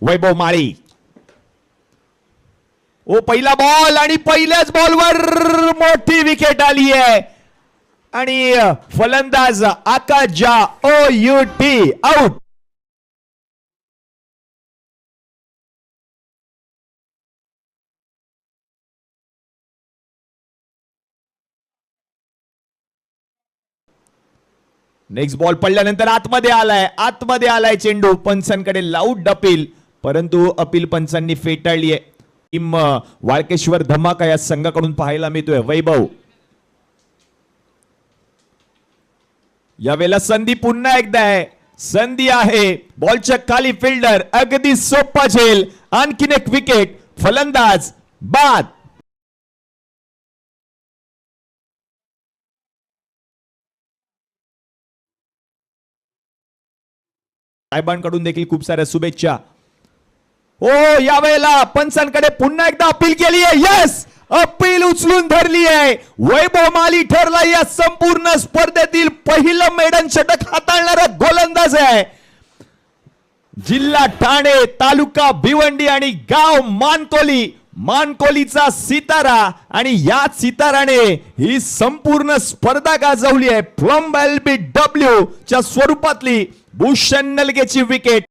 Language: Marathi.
वैभव माळी. ओ पहिला बॉल आणि पहिल्याच बॉलवर मोठी विकेट आली आहे आणि फलंदाज आकाश झा OUT आउट. नेक्स्ट बॉल पडल्यानंतर आतमध्ये आलाय चेंडू. पंचांकडे लाऊड अपील, परंतु अपील पंचांनी फेटाळली आहे. टीम वाळकेश्वर धमाका या संघाकडून पाहायला मिळतोय. वैभव यावेळेला संधी पुन्हा एकदा आहे. संधी आहे बॉलच्या खाली. फिल्डर अगदी सोपा झेल. आणखीन एक विकेट. फलंदाज बाद. साहेबांकडून देखील खूप साऱ्या शुभेच्छा. हो यावेळेला पंचांकडे पुन्हा एकदा अपील केली आहे. यस, अपील उचलून धरली आहे. वैभव माळी ठरला या संपूर्ण स्पर्धेतील पहिलं मेडन षटक हाताळणारा गोलंदाज आहे. जिल्हा ठाणे, तालुका भिवंडी आणि गाव मानकोलीचा सितारा आणि या सिताराने ही संपूर्ण स्पर्धा गाजवली आहे. फ्रॉम LBW च्या स्वरूपातली भूषण नलगेची विकेट.